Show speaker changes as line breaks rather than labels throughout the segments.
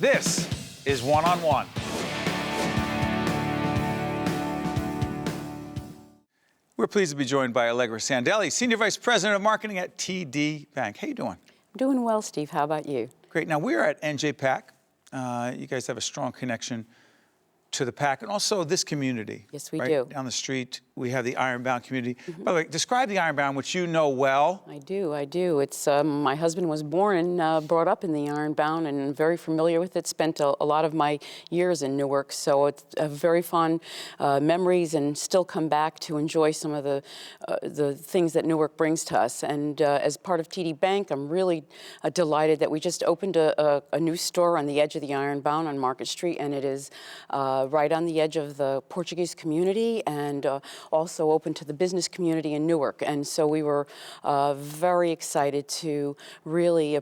This is One on One. We're pleased to be joined by Allegra Sandelli, Senior Vice President of Marketing at TD Bank. How you doing?
Doing well, Steve. How about you?
Great. Now, we're at NJPAC. You guys have a strong connection to the PAC and also this community.
Yes, we
right?
do.
Down the street, we have the Ironbound community. By the way, describe the Ironbound, which you know well.
I do. It's my husband was born and brought up in the Ironbound and very familiar with it. Spent a lot of my years in Newark, so it's very fond memories and still come back to enjoy some of the things that Newark brings to us. And as part of TD Bank, I'm really delighted that we just opened a new store on the edge of the Ironbound on Market Street, and it is right on the edge of the Portuguese community and also open to the business community in Newark. And so we were very excited to really,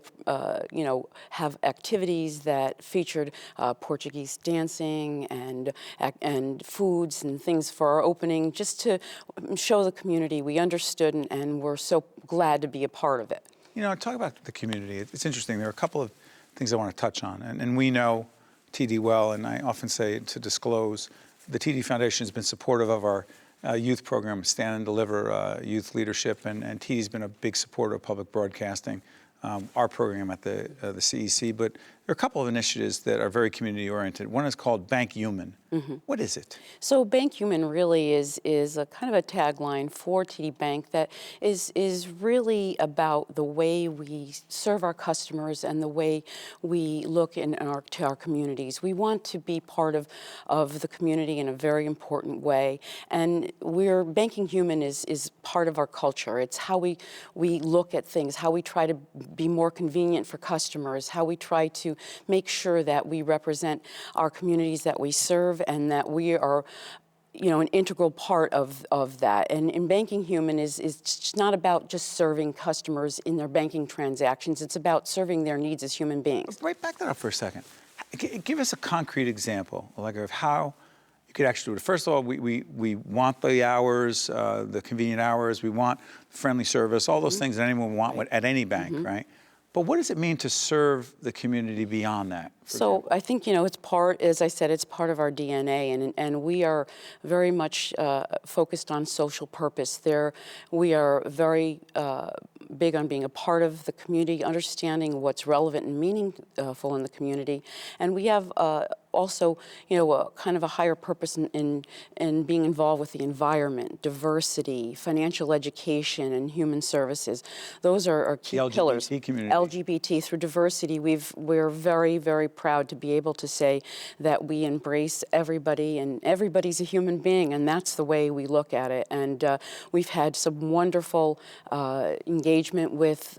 have activities that featured Portuguese dancing and foods and things for our opening, just to show the community we understood, and we're so glad to be a part of it.
You know, talk about the community. It's interesting. There are a couple of things I want to touch on, and we know TD well, and I often say to disclose, the TD Foundation has been supportive of our youth program, Stand and Deliver Youth Leadership, and TD's been a big supporter of public broadcasting, our program at the CEC. But there are a couple of initiatives that are very community-oriented. One is called Bank Human. Mm-hmm. What is it?
So Bank Human really is a kind of a tagline for TD Bank that is really about the way we serve our customers and the way we look to our communities. We want to be part of the community in a very important way, and Banking Human is part of our culture. It's how we look at things, how we try to be more convenient for customers, how we try to make sure that we represent our communities that we serve and that we are an integral part of that. And Banking Human is just not about just serving customers in their banking transactions. It's about serving their needs as human beings.
Right, back that up for a second. Give us a concrete example, like, of how you could actually do it. First of all, we want the hours, the convenient hours. We want friendly service, all those things that anyone would want at any bank, right? But what does it mean to serve the community beyond that?
So I think, it's part, as I said, it's part of our DNA, and we are very much focused on social purpose. We are very big on being a part of the community, understanding what's relevant and meaningful in the community. And we have also, kind of a higher purpose in being involved with the environment, diversity, financial education, and human services. Those are key pillars.
LGBT community.
LGBT through diversity. We're very, very proud to be able to say that we embrace everybody, and everybody's a human being, and that's the way we look at it. And we've had some wonderful engagement with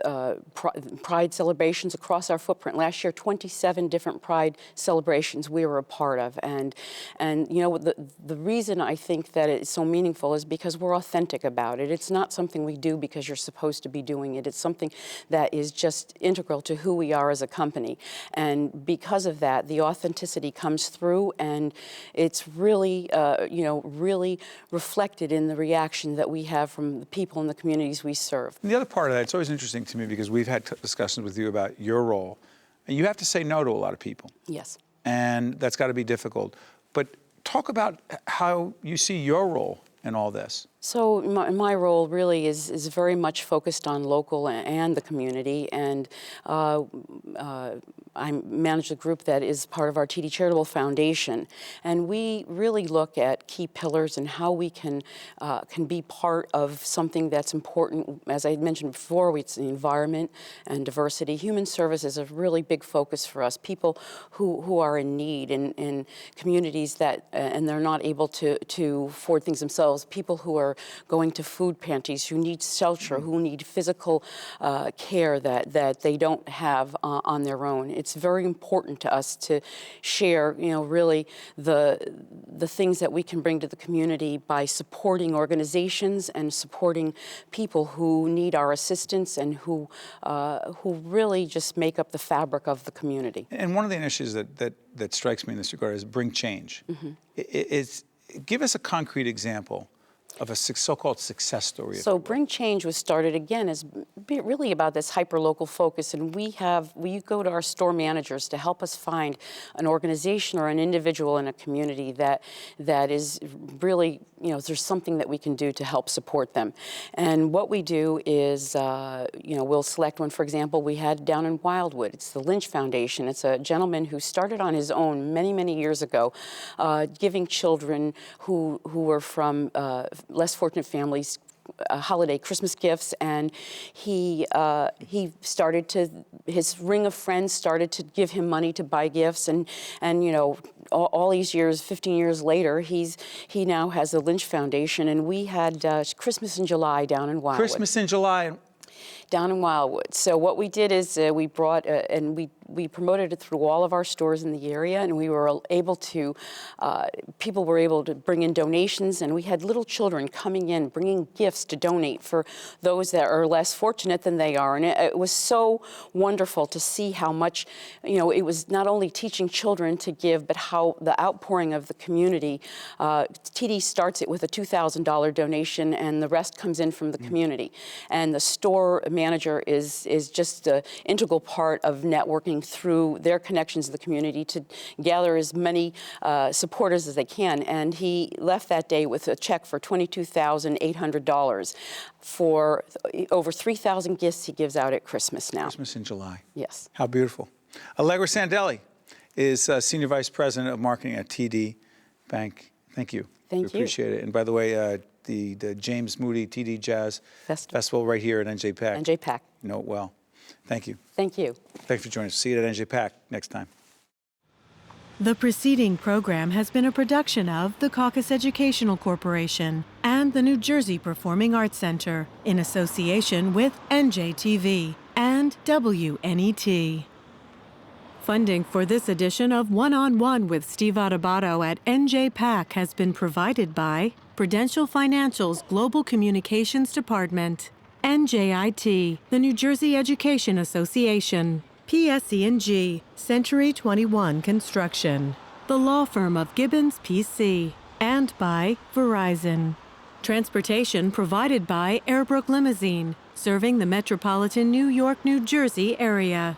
Pride celebrations across our footprint. Last year, 27 different Pride celebrations we were a part of, and the reason I think that it's so meaningful is because we're authentic about it. It's not something we do because you're supposed to be doing it. It's something that is just integral to who we are as a company, and because of that, the authenticity comes through, and it's really really reflected in the reaction that we have from the people in the communities we serve.
And the other part of that, it's always interesting to me because we've had discussions with you about your role, and you have to say no to a lot of people.
Yes.
And that's got to be difficult. But talk about how you see your role in all this.
So my role really is very much focused on local and the community, and I manage the group that is part of our TD Charitable Foundation, and we really look at key pillars and how we can be part of something that's important. As I mentioned before, it's the environment and diversity. Human service is a really big focus for us. People who are in need in communities that and they're not able to afford things themselves. People who are going to food pantries, who need shelter, who need physical care that they don't have on their own. It's very important to us to share, really the things that we can bring to the community by supporting organizations and supporting people who need our assistance and who really just make up the fabric of the community.
And one of the initiatives that strikes me in this regard is bring change. Give us a concrete example of a so-called success story?
So Bring Change was started again as really about this hyper-local focus, and we go to our store managers to help us find an organization or an individual in a community that is really, there's something that we can do to help support them. And what we do is, we'll select one. For example, we had down in Wildwood, it's the Lynch Foundation. It's a gentleman who started on his own many, many years ago, giving children who were from less fortunate families holiday Christmas gifts, and he started to, his ring of friends started to give him money to buy gifts, and all these years, 15 years later, he now has the Lynch Foundation, and we had Christmas in July down in Wildwood.
Christmas in July.
Down in Wildwood. So what we did is we brought, and we promoted it through all of our stores in the area, and we were able to, people were able to bring in donations, and we had little children coming in, bringing gifts to donate for those that are less fortunate than they are. And it was so wonderful to see how much, it was not only teaching children to give, but how the outpouring of the community. TD starts it with a $2,000 donation, and the rest comes in from the community. And the store manager is just an integral part of networking through their connections in the community to gather as many supporters as they can. And he left that day with a check for $22,800 for over 3,000 gifts he gives out at Christmas now.
Christmas in July.
Yes.
How beautiful. Allegra Sandelli is Senior Vice President of Marketing at TD Bank. Thank you.
Thank
we appreciate it. And by the way, the James Moody TD Jazz Festival right here at NJPAC.
NJPAC.
You know it well. Thank you.
Thank you.
Thanks for joining us. See you at NJPAC next time.
The preceding program has been a production of the Caucus Educational Corporation and the New Jersey Performing Arts Center in association with NJTV and WNET. Funding for this edition of One-on-One with Steve Adubato at NJPAC has been provided by Prudential Financial's Global Communications Department, NJIT, the New Jersey Education Association, PSE&G, Century 21 Construction, the law firm of Gibbons PC, and by Verizon. Transportation provided by Airbrook Limousine, serving the metropolitan New York, New Jersey area.